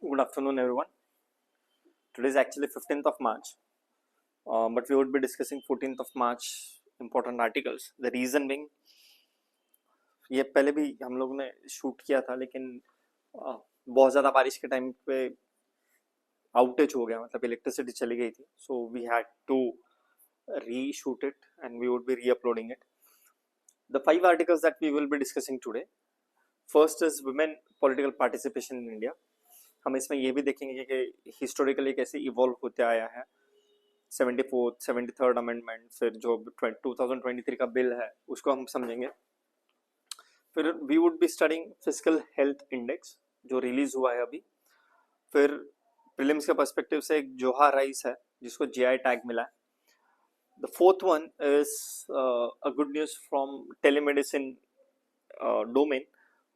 Good afternoon, everyone. Today is actually 15th of March, but we would be discussing 14th of March important articles. The reason being, ये पहले भी हम लोग ने shoot किया था, लेकिन बहुत ज़्यादा बारिश के टाइम पे आउटेज हो गया, मतलब इलेक्ट्रिसिटी चली गई थी. So we had to reshoot it and we would be re-uploading it. The 5 articles that we will be discussing today. First is women political participation in India. हम इसमें ये भी देखेंगे कि हिस्टोरिकली कैसे इवॉल्व होते आया है. 74th 73rd अमेंडमेंट, फिर जो 2023 का बिल है उसको हम समझेंगे. फिर we would be studying physical health index जो रिलीज हुआ है अभी. फिर प्रीलिम्स के पर्सपेक्टिव से एक जोहा राइस है जिसको जीआई टैग मिला है. The fourth one is a good news from telemedicine domain.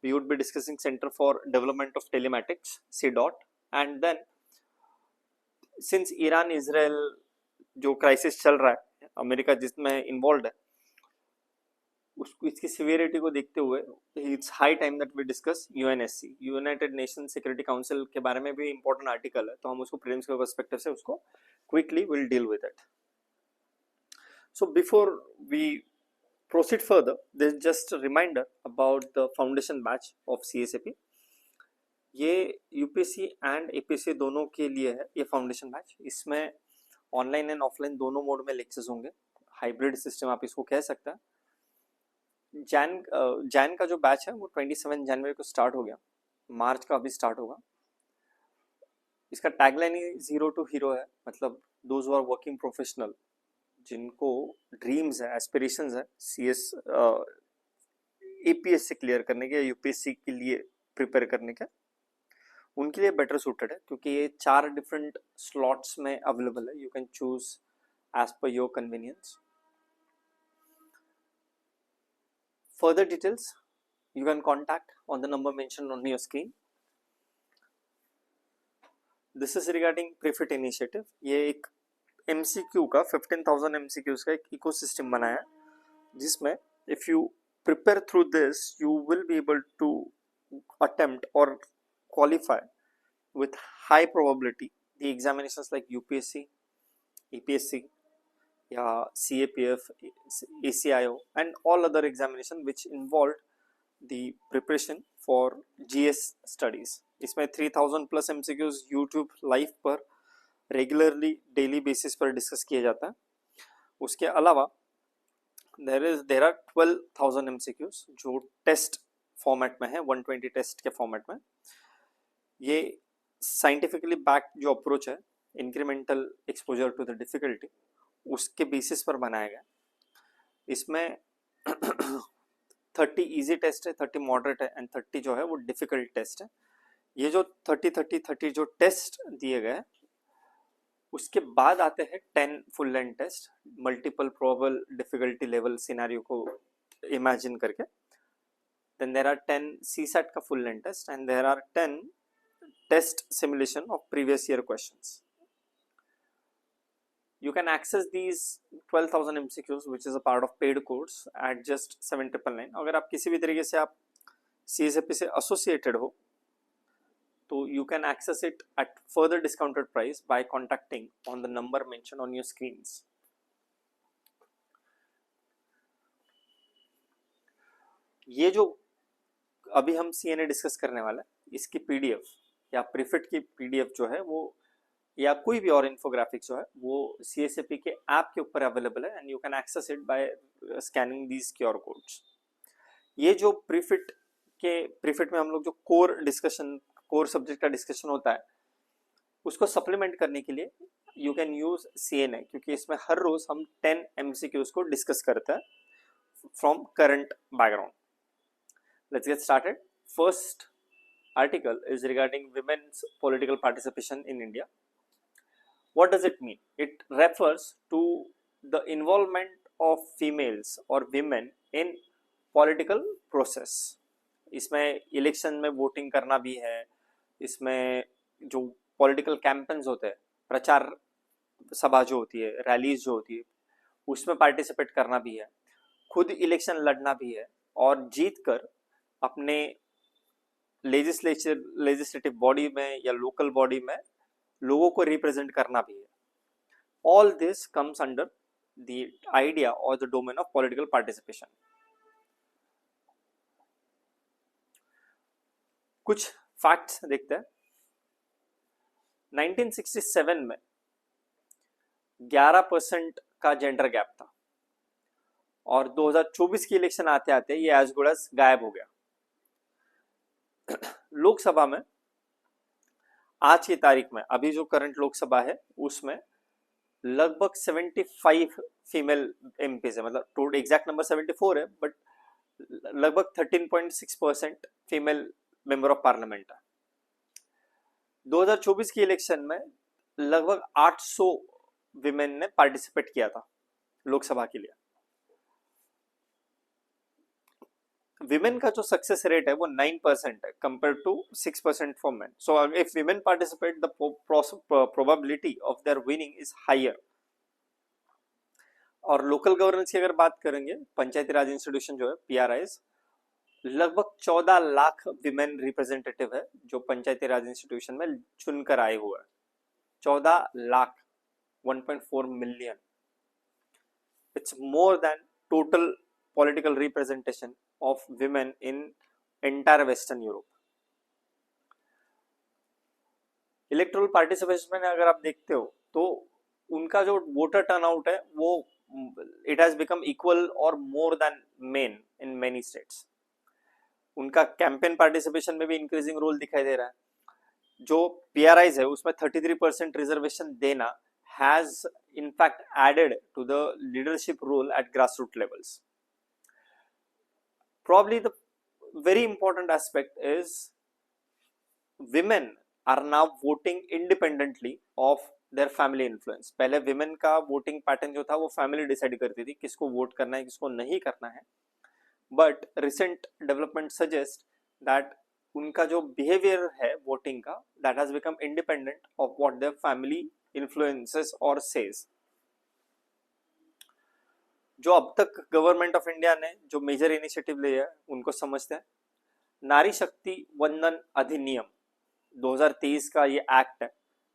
We would be discussing Center for Development of Telematics, CDOT, and then since Iran Israel जो क्राइसिस चल रहा है, अमेरिका जिसमें इन्वॉल्व है, उसको इसकी सिवियरिटी को देखते हुए it's high time that we discuss UNSC, United nation security council के बारे में भी इंपॉर्टेंट आर्टिकल है, तो हम उसको प्रीलिम्स के पर्सपेक्टिव से उसको quickly will deal with it. So before we proceed further, there's just a reminder about the foundation batch of CSAP. ये यूपीएससी एंड एपीएससी दोनों के लिए है ये फाउंडेशन बैच. इसमें ऑनलाइन एंड ऑफलाइन दोनों मोड में लेक्चर्स होंगे. हाइब्रिड सिस्टम आप इसको कह सकते हैं. जैन का जो बैच है वो 27 जनवरी को स्टार्ट हो गया. मार्च का अभी स्टार्ट होगा. इसका टैगलाइन ही जीरो टू हीरो है, मतलब those who are working professional, जिनको ड्रीम्स है, एस्पिरेशंस है सीएस एपीएस से क्लियर करने के, यूपीएससी के लिए प्रिपेयर करने के, उनके लिए बेटर सूटेड है क्योंकि ये 4 डिफरेंट स्लॉट्स में अवेलेबल है. You can choose as per your convenience. Further details you can contact on the number mentioned on your screen. This is regarding Prefit initiative. ये एक MCQ का 15,000 MCQs का एक इकोसिस्टम बनाया है, जिसमें if you prepare through this you will be able to attempt और qualify with high probability the examinations like UPSC, APSC, CAPF, ACIO and all other examination which involved the preparation for GS studies. इसमें 3000 plus MCQs YouTube live पर regularly daily basis पर discuss किया जाता है. उसके अलावा there are 12,000 MCQs जो test format में है, 120 टेस्ट के फॉर्मेट में. ये साइंटिफिकली बैक्ड जो अप्रोच है, incremental exposure to the difficulty, उसके बेसिस पर बनाया गया. इसमें 30 इजी टेस्ट है, 30 मॉडरेट है एंड 30 जो है वो डिफिकल्ट टेस्ट है. ये जो 30 जो टेस्ट दिए गए, उसके बाद आते हैं 10 full length test, multiple probable difficulty level scenario को इमेजिन करके. देन देयर आर 10 CSAT का full length test and there are 10 test simulation of previous year questions. You can access these 12,000 MCQs which is a part of paid course at just 799. अगर आप किसी भी तरीके से आप CSAP से associated हो तो you can access it at further discounted price by contacting on the number mentioned on your screens. ये जो अभी हम CNA डिस्कस करने वाला है, इसकी PDF या प्रीफिट की PDF जो है वो, या कोई भी और इन्फोग्राफिक्स जो है वो CSAP के ऐप के ऊपर अवेलेबल है and you can access it by scanning these QR codes. ये जो प्रीफिट में हम लोग जो कोर सब्जेक्ट का डिस्कशन होता है, उसको सप्लीमेंट करने के लिए यू कैन यूज CNA, क्योंकि इसमें हर रोज हम 10 MCQs को डिस्कस करते हैं from current background. Let's get started. First article is regarding women's political participation in India. What does it mean? It refers to the involvement of females or women in political process. इसमें election में voting करना भी है, इसमें जो political campaigns होते हैं, प्रचार सभा जो होती है, रैलीज जो होती है, उसमें पार्टिसिपेट करना भी है, खुद इलेक्शन लड़ना भी है और जीत कर अपने लेजिस्लेटिव बॉडी में या लोकल बॉडी में लोगों को रिप्रेजेंट करना भी है. All this comes under the idea और the domain of political participation. कुछ फैक्ट्स देखते हैं. 1967 में 11% का जेंडर गैप था और 2024 की इलेक्शन आते आते ये एज गुड एज गायब हो गया. लोकसभा में आज की तारीख में अभी जो करंट लोकसभा है उसमें लगभग 75 फीमेल एमपीज है. मतलब टोटल एग्जैक्ट नंबर 74 है बट लगभग 13.6% फीमेल मेंबर ऑफ पार्लियामेंट है. 2024 की इलेक्शन में लगभग 800 विमेन ने पार्टिसिपेट किया था लोकसभा के लिए. विमेन का जो सक्सेस रेट है वो 9% है compare to 6% for men. So if women participate the probability of their winning is higher. और लोकल गवर्नेंस की अगर बात करेंगे, पंचायती राज इंस्टीट्यूशन जो है पीआरआईज, लगभग 14 लाख विमेन रिप्रेजेंटेटिव है जो पंचायती राज इंस्टीट्यूशन में चुनकर आए हुए हैं. 14 lakh, 1.4 million. It's more than total political representation of women in entire Western Europe. Electoral participation में अगर आप देखते हो तो उनका जो वोटर टर्नआउट है वो इट हैज बिकम इक्वल और more than main in many states. उनका कैंपेन पार्टिसिपेशन में भी इंक्रीजिंग रोल दिखाई दे रहा है. जो पीआरआईज है उसमें 33% रिजर्वेशन देना has in fact added to the leadership role at grassroots levels. Probably the very important aspect is women are now voting independently of their family influence. पहले women का voting pattern जो था वो family decide करती थी किसको vote करना है किसको नहीं करना है. But recent development suggest that उनका जो behavior है voting का that has become independent of what their family influences or says. जो अब तक गवर्नमेंट ऑफ इंडिया ने जो मेजर इनिशिएटिव लिया है उनको समझते हैं. नारी शक्ति वंदन अधिनियम 2023 का ये एक्ट है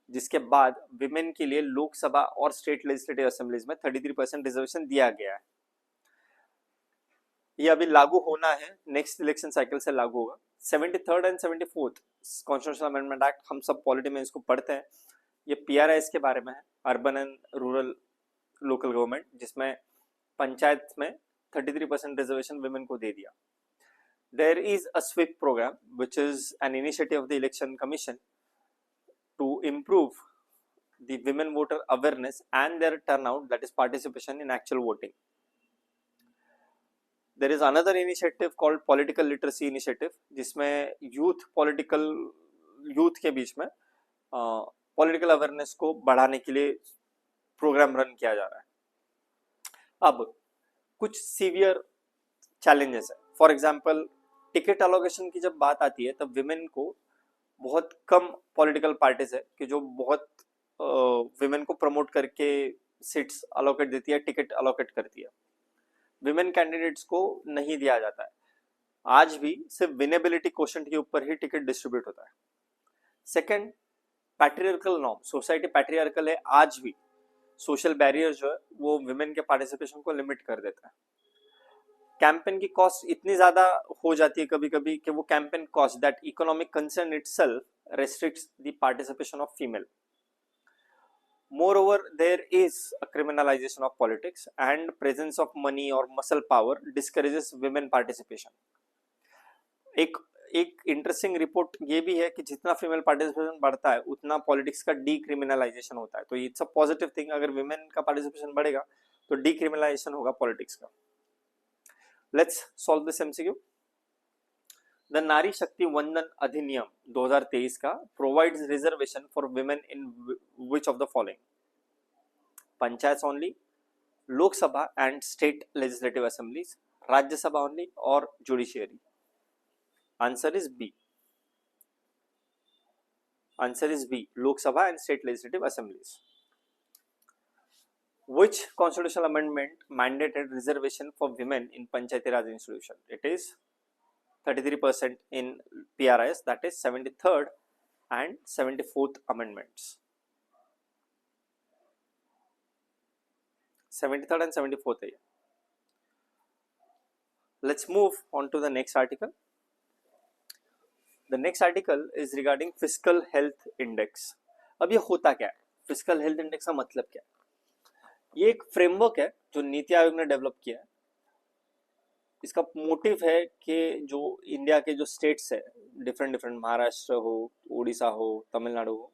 जिसके बाद विमेन के लिए लोकसभा और स्टेट लेजिस्लेटिव असेंबलीज में 33% रिजर्वेशन दिया गया है. ये अभी लागू होना है, नेक्स्ट इलेक्शन साइकिल से लागू होगा. 73rd and 74th constitutional amendment act हम सब पॉलिटी में इसको पढ़ते हैं. ये पीआरआईएस के बारे में है, urban and rural local government, जिसमें पंचायत में 33% रिजर्वेशन विमेन को दे दिया. There is a SWIP program which is an initiative of the Election Commission to improve the women voter awareness and their turnout, that is participation in actual voting. There is another initiative called Political Literacy Initiative जिसमें youth के बीच में political awareness को बढ़ाने के लिए program run किया जा रहा है. अब कुछ सीवियर चैलेंजेस है. फॉर एग्जांपल टिकट अलोकेशन की जब बात आती है तब विमेन को बहुत कम पॉलिटिकल पार्टीज है कि जो बहुत विमेन को प्रमोट करके सीट्स अलोकेट देती है, टिकट अलोकेट करती है. विमेन कैंडिडेट्स को नहीं दिया जाता है. आज भी सिर्फ विनेबिलिटी क्वोशेंट के ऊपर ही टिकट डिस्ट्रीब्यूट होता है. Second, patriarchal norm, society patriarchal है. आज भी सोशल बैरियर जो है वो विमेन के पार्टिसिपेशन को लिमिट कर देता है. कैंपेन की कॉस्ट इतनी ज्यादा हो जाती है कभी कभी कि वो campaign cost, that economic concern itself restricts the participation of female. Moreover, there is a criminalization of politics and presence of money or muscle power discourages women participation. एक इंटरेस्टिंग रिपोर्ट ये भी है कि जितना फीमेल पार्टिसिपेशन बढ़ता है उतना politics का डीक्रिमिनलाइजेशन होता है. तो इट्स अ पॉजिटिव थिंग. अगर विमेन का पार्टिसिपेशन बढ़ेगा तो डीक्रिमिनलाइजेशन होगा पॉलिटिक्स का. Let's solve this MCQ. The Nari Shakti Vandan Adhiniyam 2023 का provides reservation for women in which of the following? Panchayat only, Lok Sabha and state legislative assemblies, Rajya Sabha only और judiciary. Answer is B. Answer is B, Lok Sabha and state legislative assemblies. Which constitutional amendment mandated reservation for women in Panchayati Raj institution? It is 33% in PRIS, that is 73rd and 74th amendments. 73rd and 74th है. Let's move on to the next article. The next article is regarding fiscal health index. अब ये होता क्या है? Fiscal health index का मतलब क्या है? ये एक फ्रेमवर्क है जो नीति आयोग ने डेवलप किया है. इसका मोटिव है कि जो इंडिया के जो स्टेट्स है, डिफरेंट महाराष्ट्र हो, उड़ीसा हो, तमिलनाडु हो,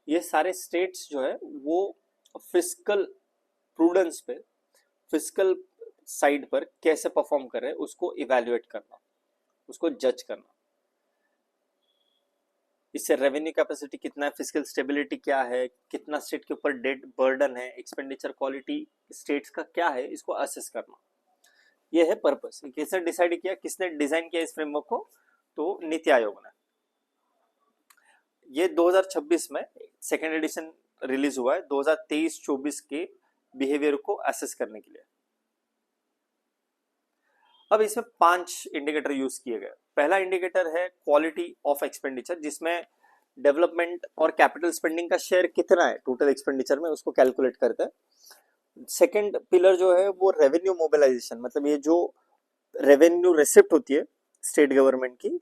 ये सारे स्टेट्स जो है वो फिस्कल प्रूडेंस पे, फिस्कल साइड पर कैसे परफॉर्म कर रहे हैं उसको इवैल्यूएट करना, उसको जज करना. इससे रेवेन्यू कैपेसिटी कितना है, फिस्कल स्टेबिलिटी क्या है, कितना स्टेट के ऊपर डेट बर्डन है, एक्सपेंडिचर क्वालिटी स्टेट्स का क्या है, इसको असेस करना. ये है पर्पस. किसने डिसाइड किया, किसने डिजाइन किया इस फ्रेमवर्क को? तो नीति आयोग ने. ये 2026 में सेकेंड एडिशन रिलीज हुआ है 2023-24 के बिहेवियर को असेस करने के लिए. अब इसमें 5 इंडिकेटर यूज किए गए. पहला इंडिकेटर है क्वालिटी ऑफ एक्सपेंडिचर, जिसमें डेवलपमेंट और कैपिटल स्पेंडिंग का शेयर कितना है टोटल एक्सपेंडिचर में, उसको कैलकुलेट करते हैं. सेकेंड पिलर जो है वो रेवेन्यू मोबिलाइजेशन, मतलब ये जो रेवेन्यू रिसिप्ट होती है स्टेट गवर्नमेंट की,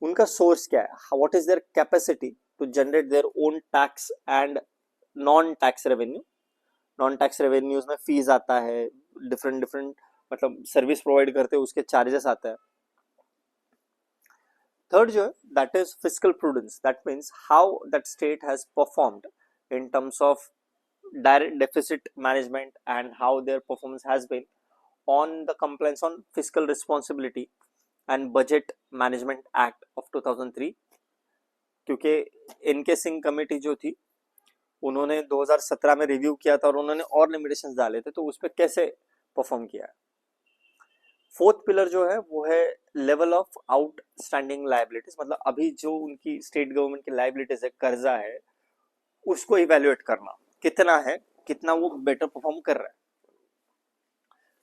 उनका सोर्स क्या है, what is their capacity to generate their own tax and non tax revenue. Non tax revenues में फीस आता है, डिफरेंट मतलब सर्विस प्रोवाइड करते हैं उसके चार्जेस आता है. थर्ड जो है that is fiscal prudence, that means how that state has performed in terms of direct deficit management and how their performance has been on the compliance on fiscal responsibility and budget management act of 2003. क्योंकि इनके Singh committee जो थी उन्होंने 2017 में review किया था और उन्होंने और लिमिटेशंस डाले थे, तो उस पर कैसे परफॉर्म किया है. फोर्थ पिलर जो है वो है लेवल ऑफ आउटस्टैंडिंग लायबिलिटीज, मतलब अभी जो उनकी स्टेट गवर्नमेंट की लायबिलिटीज है, कर्जा है, उसको इवेल्युएट करना, कितना है, कितना वो बेटर परफॉर्म कर रहा है.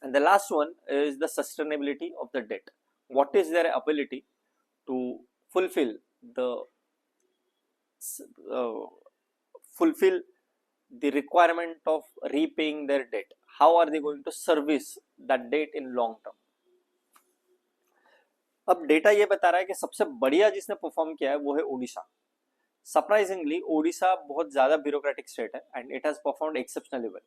And the last one is the sustainability of the debt, what is their ability to fulfil the requirement of repaying their debt, how are they going to service that debt in long term. अब data ये बता रहा है कि सबसे बढ़िया जिसने perform किया है वो है ओडिशा. सरप्राइजिंगली ओडिशा बहुत ज्यादा ब्यूरोक्रेटिक स्टेट है and it has performed exceptionally well.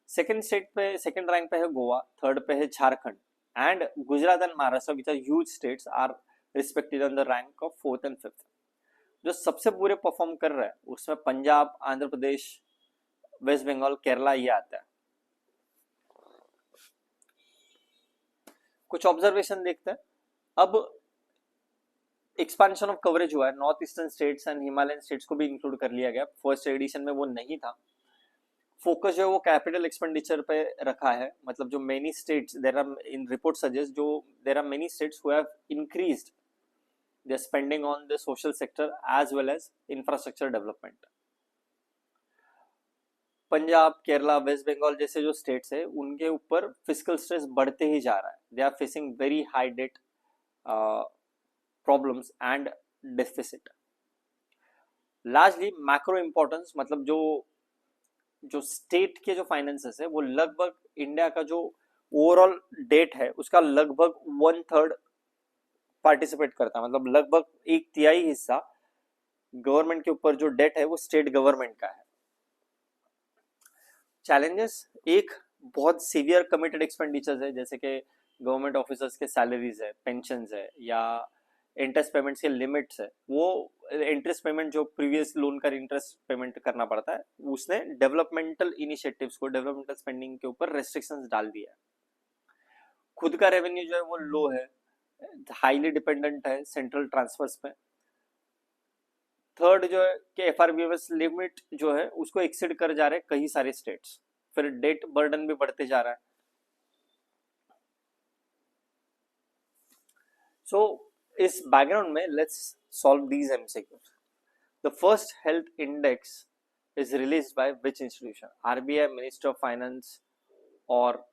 Second rank पे है गोवा, थर्ड पे है Jharkhand, and Gujarat and Maharashtra which are huge states are respected on the rank of 4th and 5th. जो सबसे बुरे परफॉर्म कर रहा है उसमें पंजाब, आंध्र प्रदेश, वेस्ट बंगाल, केरला ये आता है. कुछ ऑब्जर्वेशन देखते हैं. अब एक्सपेंशन ऑफ कवरेज हुआ है, north eastern states and Himalayan states को भी इंक्लूड कर लिया गया. फर्स्ट एडिशन में वो नहीं था. फोकस जो है वो कैपिटल एक्सपेंडिचर पे रखा है, मतलब जो many states there are in report suggest, जो there are many states who have increased their spending on the social sector as well as infrastructure development. Punjab, Kerala, West Bengal जैसे जो स्टेट्स है उनके ऊपर फिस्कल स्ट्रेस बढ़ते ही जा रहा है. They are facing very high debt problems and deficit. Largely macro importance, मतलब जो स्टेट के जो फाइनेंसेस है वो लगभग इंडिया का जो ओवरऑल डेट है उसका लगभग 1/3 पार्टिसिपेट करता है, मतलब लगभग 1/3 हिस्सा गवर्नमेंट के ऊपर जो डेट है वो स्टेट गवर्नमेंट का है. चैलेंजेस, एक बहुत सीवियर कमिटेड एक्सपेंडिचर्स है, जैसे कि गवर्नमेंट ऑफिसर्स के सैलरीज है, पेंशंस है, या इंटरेस्ट पेमेंट्स के लिमिट्स है. वो इंटरेस्ट पेमेंट जो प्रीवियस लोन का इंटरेस्ट पेमेंट करना पड़ता है, उसने डेवलपमेंटल इनिशिएटिव्स को, डेवलपमेंटल स्पेंडिंग के ऊपर रेस्ट्रिक्शंस डाल दिया है. खुद का रेवेन्यू जो है वो लो है, हाईली डिपेंडेंट है सेंट्रल ट्रांसफर्स पे. थर्ड जो है कि एफआरबीएस लिमिट जो है उसको एक्सीड कर जा रहे हैं कई सारे स्टेट्स, फिर डेट बर्डन भी बढ़ते जा रहा है. सो इस बैकग्राउंड में let's solve these MCQs. The first health index is released by which institution? RBI, ministry of finance और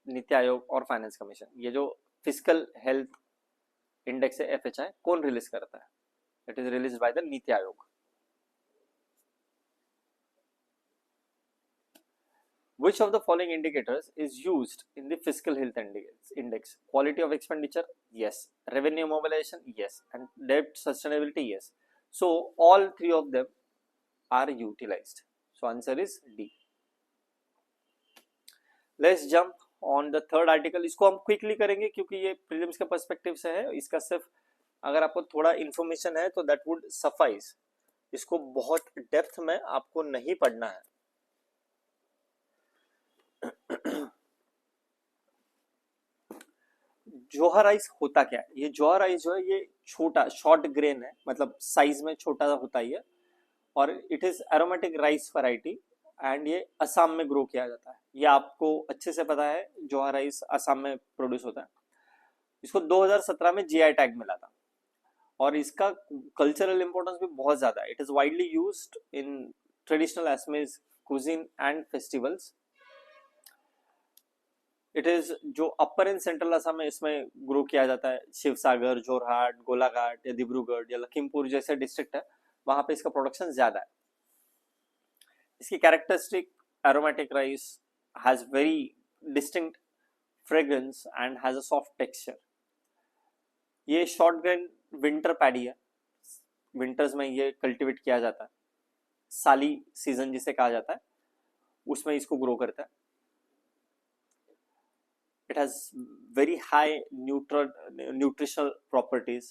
नीति आयोग और फाइनेंस कमीशन. ये जो फिस्कल हेल्थ इंडेक्स है FHI, कौन रिलीज करता है? It is release by the NITI Aayog. Which of the following indicators is used in the fiscal health index? Quality of expenditure? Yes. Revenue mobilization? Yes. And debt sustainability? Yes. So all three of them are utilized. So answer is D. Let's jump on the third article. इसको हम quickly करेंगे क्योंकि ये prelims के perspective से है. इसका सिर्फ अगर आपको थोड़ा information है तो that would suffice. इसको बहुत डेप्थ में आपको नहीं पढ़ना है. जोहा राइस होता क्या है? ये जोहा राइस जो है ये छोटा शॉर्ट ग्रेन है, मतलब साइज में छोटा होता है ये, और it is aromatic rice variety and ये असम में ग्रो किया जाता है. ये आपको अच्छे से पता है, जोहा राइस असम में प्रोड्यूस होता है. इसको 2017 में जीआई टैग मिला था और इसका कल्चरल इंपॉर्टेंस भी बहुत ज्यादा है. It is widely used in traditional Assamese cuisine and festivals. It is जो अपर एंड सेंट्रल असम में इसमें ग्रो किया जाता है. शिवसागर, जोरहाट, गोलाघाट या डिब्रूगढ़ या लखीमपुर जैसे डिस्ट्रिक्ट है, वहां पे इसका प्रोडक्शन ज्यादा है. इसकी characteristic aromatic rice has very distinct fragrance and has a soft texture. ये शॉर्ट ग्रेन विंटर पैडी है. विंटर्स में ये कल्टीवेट किया जाता है. साली सीजन जिसे कहा जाता है उसमें इसको ग्रो करता है. It has very high nutritional properties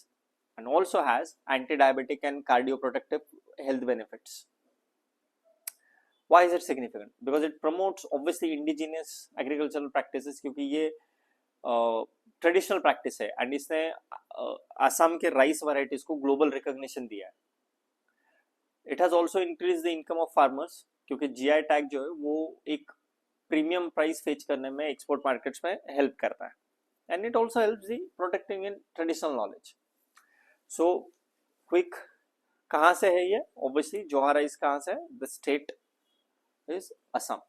and also has anti-diabetic and cardioprotective health benefits. Why is it significant? Because it promotes obviously indigenous agricultural practices, क्योंकि ये ट्रेडिशनल प्रैक्टिस है एंड इसने आसाम के राइस वैरायटीज को global recognition दिया है. It has also increase the income of farmers, क्योंकि GI tag जो है वो एक प्रीमियम प्राइस फेच करने में एक्सपोर्ट मार्केट्स में हेल्प करता है. And it also helps the protecting in traditional knowledge. So quick, कहाँ से है ये? ऑब्वियसली जोहा राइस कहाँ से है? The state is Assam.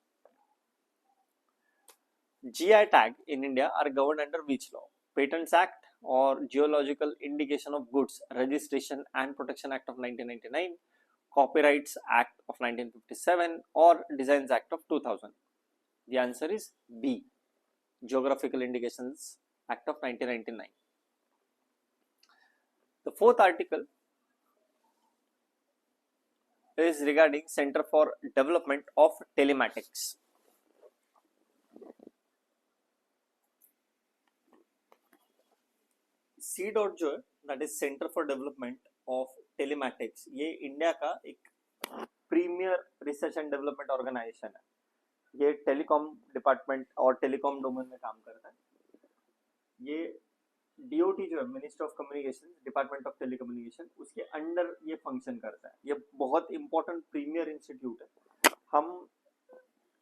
GI tag in India are governed under which law? Patents Act or Geological Indication of Goods Registration and Protection Act of 1999, Copyrights Act of 1957 or Designs Act of 2000? The answer is B, Geographical Indications Act of 1999. The fourth article is regarding Center for Development of Telematics. C-DOT जो है, that is Center for Development of Telematics, ये India का एक premier research and development organisation है. ये telecom department और telecom domain में काम करता है. ये DOT जो है, ministry of communication, department of telecommunication, उसके अंडर ये फंक्शन करता है. ये बहुत इंपॉर्टेंट प्रीमियर इंस्टीट्यूट है. हम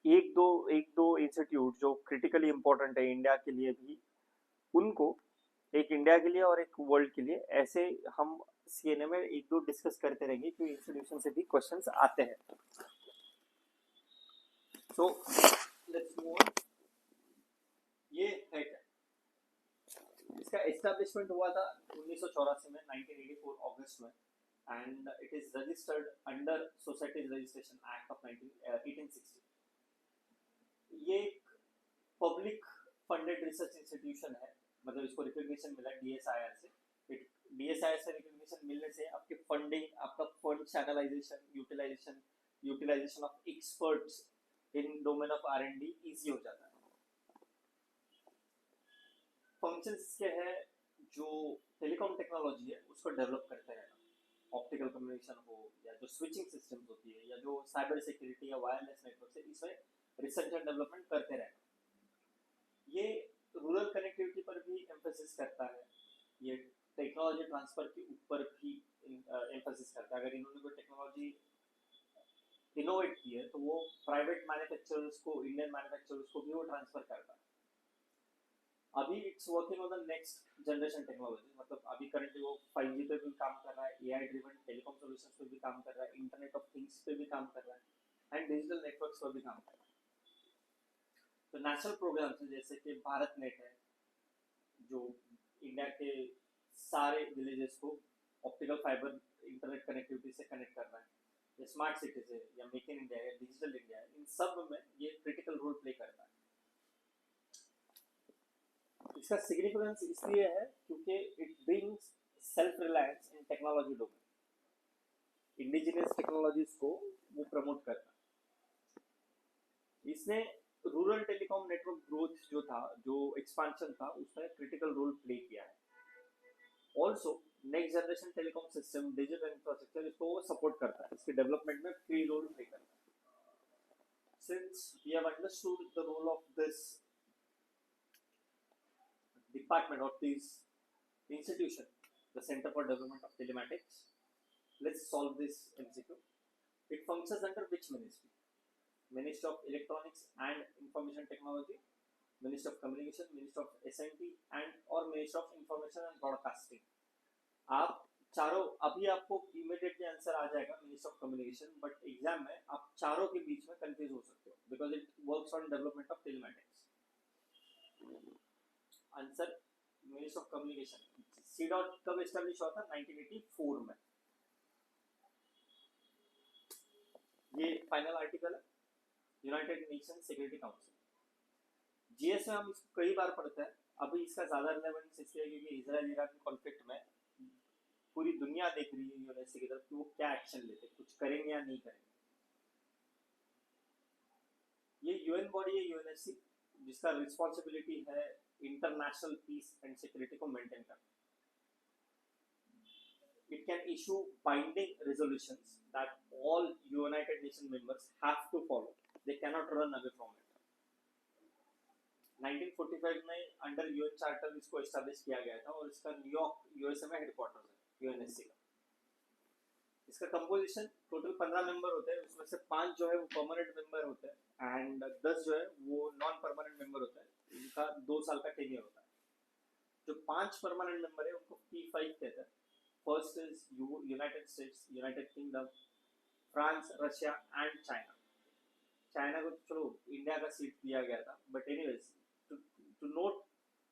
एक दो इंस्टीट्यूट जो क्रिटिकली इंपॉर्टेंट है इंडिया के लिए भी, उनको एक इंडिया के लिए और एक वर्ल्ड के लिए ऐसे हम सीएनए में एक दो डिस्कस करते रहेंगे, क्योंकि इंस्टीट्यूशन से भी क्वेश्चंस आते हैं. So let's move on. ये है इसका एस्टैब्लिशमेंट हुआ था 1984 में, 1984 अगस्त में, and it is registered under societies registration act of 1860. ये एक पब्लिक फंडेड रिसर्च इंस्टीट्यूशन है, मतलब इसको रिकॉग्निशन मिला DSIR से. DSIR से रिकॉग्निशन मिलने से आपके फंडिंग, आपका fund channelisation, utilisation of experts in domain of R&D easy हो जाता है. फंक्शंस इसके हैं जो टेलीकॉम टेक्नोलॉजी है उसको डेवलप करते हैं. ऑप्टिकल कम्युनिकेशन हो या जो स्विचिंग सिस्टम्स होती है या जो साइबर सिक्योरिटी या वायरलेस नेटवर्क है, इसमें रिसर्च एंड डेवलपमेंट करते रहना. ये रूरल कनेक्टिविटी पर भी एम्फेसिस करता है. ये टेक्नोलॉजी ट्रांसफर के ऊपर भी एम्फेसिस करता है. अगर इन्होंने कोई टेक्नोलॉजी इनोवेट की है तो वो प्राइवेट मैन्युफैक्चरर्स को, इंडियन मैन्युफैक्चरर्स को भी वो ट्रांसफर करता है. अभी it's working on the next generation technology, मतलब अभी करंटली वो 5G पे भी काम कर रहा है, AI ड्रिवन टेलीकॉम सॉल्यूशंस पे भी काम कर रहा है, इंटरनेट ऑफ थिंग्स पे भी काम कर रहा है, एंड डिजिटल नेटवर्क्स पर भी काम कर रहा है. तो नेशनल प्रोग्राम्स जैसे कि भारत नेट है, जो इंडिया के सारे विलेजेस को ऑप्टिकल फाइबर इंटरनेट कनेक्टिविटी से कनेक्ट करना है, या स्मार्ट सिटीज है, या मेक इन इंडिया है, डिजिटल इंडिया है, इन सब में ये क्रिटिकल रोल प्ले करता है। इसका सिग्निफिकेंस इसलिए है क्योंकि it brings self reliance in technology domain, indigenous technologies को वो प्रमोट करता है। इसने रूरल टेलीकॉम नेटवर्क ग्रोथ जो एक्सपांशन था, उसमें क्रिटिकल रोल प्ले किया है। Also next generation telecom system, digital infrastructure, इसको सपोर्ट करता है, इसके डेवलपमेंट में की रोल प्ले करता है। Since we have understood the role of this department of this institution, the Center for Development of Telematics, let's solve this MCQ. It functions under which ministry? Ministry of Electronics and Information Technology, Ministry of Communication, Ministry of SNT and or Ministry of Information and Broadcasting. आप चारों, अभी आपको immediately answer आ जाएगा ministry of communication, but exam में आप चारों के बीच में कंफ्यूज हो सकते हो because it works on development of telematics. Answer ministry of communication. C DOT कब एस्टेब्लिश हुआ था? 1984 में। ये फाइनल आर्टिकल है, united nation security council. GS में हम इसको कई बार पढ़ते हैं, अभी इसका ज्यादा रिलेवेंस इसलिए क्योंकि इजराइल इराक कॉन्फ्लिक्ट में पूरी दुनिया देख रही है यूएनएससी की तरफ कि वो क्या एक्शन लेते, कुछ करेंगे या नहीं करेंगे। ये यूएन बॉडी है यूएनएससी, जिसका रिस्पॉन्सिबिलिटी है इंटरनेशनल पीस एंड सिक्योरिटी को मेंटेन करना। It can issue binding resolutions that all United Nations members have to follow. They cannot run away from it. 1945 में अंडर यूएन चार्टर इसको establish किया गया था और इसका न्यूयॉर्क यूएसए में हेडक्वार्टर्स है यूएनएससी का। इसका कंपोजिशन टोटल 15 मेंबर होते हैं, उसमें से 5 जो है वो परमानेंट मेंबर होते हैं एंड 10 जो है वो नॉन परमानेंट मेंबर होता है, इनका 2 साल का टेन्योर होता है। जो 5 परमानेंट मेंबर है उनको P5 कहते हैं। First is United states, United kingdom, France, Russia and China. China को चलो इंडिया का सीट दिया गया था, बट एनीवेज टू नोट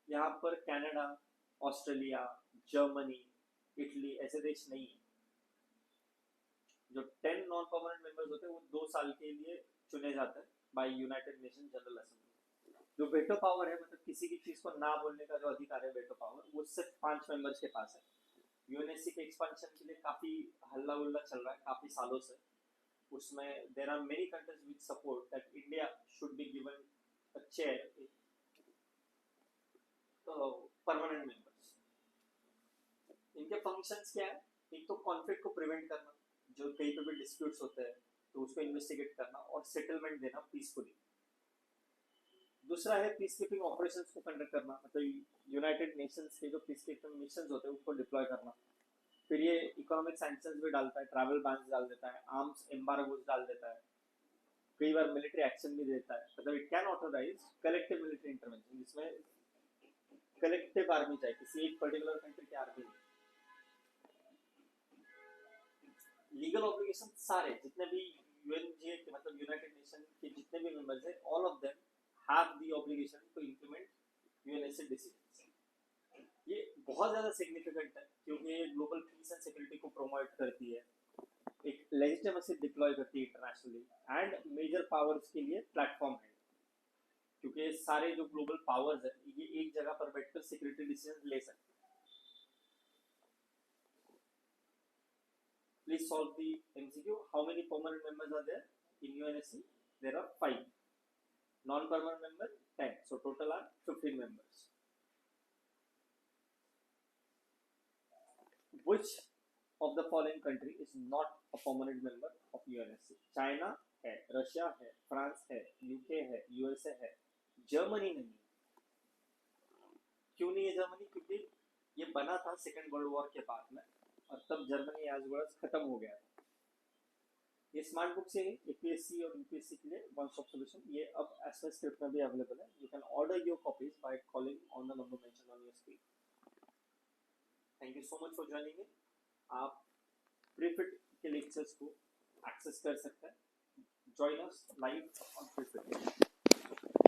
यहाँ पर कनाडा, ऑस्ट्रेलिया, जर्मनी, इटली ऐसे देश नहीं है। जो 10 नॉन परमानेंट मेंबर्स होते हैं वो 2 साल के लिए चुने जाते हैं by united nation general assembly. जो वेटो पावर है, मतलब किसी की चीज को ना बोलने का जो अधिकार है वेटो पावर, वो सिर्फ 5 मेंबर्स के पास है। यूएनएससी के एक्सपेंशन के लिए काफी हल्ला उल्ला चल रहा है काफी सालों से। उसमें there are many countries which support that India should be given a chair permanent members. इनके फंक्शंस क्या है? एक तो कॉन्फ्लिक्ट को प्रिवेंट करना, जो कहीं पे भी डिस्प्यूट्स होते हैं तो उसको इन्वेस्टिगेट करना और सेटलमेंट देना पीसफुली। दूसरा है पीस कीपिंग ऑपरेशंस को कंडक्ट करना, मतलब यूनाइटेड नेशंस के जो पीस कीपिंग मिशंस होते हैं उनको डिप्लॉय करना। फिर ये इकोनॉमिक सैंक्शंस भी डालता है, ट्रैवल बैन्स डाल देता है, आर्म्स एम्बार्गोस डाल देता है, कई बार मिलिट्री एक्शन भी देता है। मतलब it can authorise collective military intervention, जिसमें कलेक्टिव आर्मी चाहिए, किसी एक पर्टिकुलर कंट्री की आर्मी नहीं। लीगल ऑब्लिगेशन सारे जितने भी यूएनजे के मतलब यूनाइटेड नेशन के जितने भी मेंबर्स हैं, all of them have the obligation to implement UNSC decisions। ये बहुत ज़्यादा सिग्निफिकेंट है क्योंकि ये ग्लोबल पीस एंड सिक्योरिटी को प्रोमोट करती है, एक लेजिटिमेसी डिप्लॉय करती है इंटरनेशनली एंड मेजर पावर्स के लिए प्लेटफॉर्म है, क्योंकि सारे जो ग्लोबल पावर्स है ये एक जगह पर बैठकर सिक्योरिटी डिसीजन ले सकते हैं। Please solve the MCQ। How many permanent members are there in UNSC? There are 5। Non-permanent member 10, so total are 15 members. Which of the following country is not a permanent member of UNSC? China है, Russia है, France है, UK है, USA है, Germany नहीं। क्यों नहीं है Germany? क्योंकि ये बना था सेकेंड वर्ल्ड वॉर के बाद में और तब जर्मनी एज वेल खत्म हो गया था। ये स्मार्ट बुक से APSC और UPSC के लिए वन स्टॉप सॉल्यूशन, ये अब एसएस स्क्रिप्ट में भी अवेलेबल है। You can order your copies by calling on the number mentioned on your screen. Thank you so much for joining in. आप प्रीफिट के लेक्चर्स को एक्सेस कर सकते हैं। Join us live on प्रीफिट।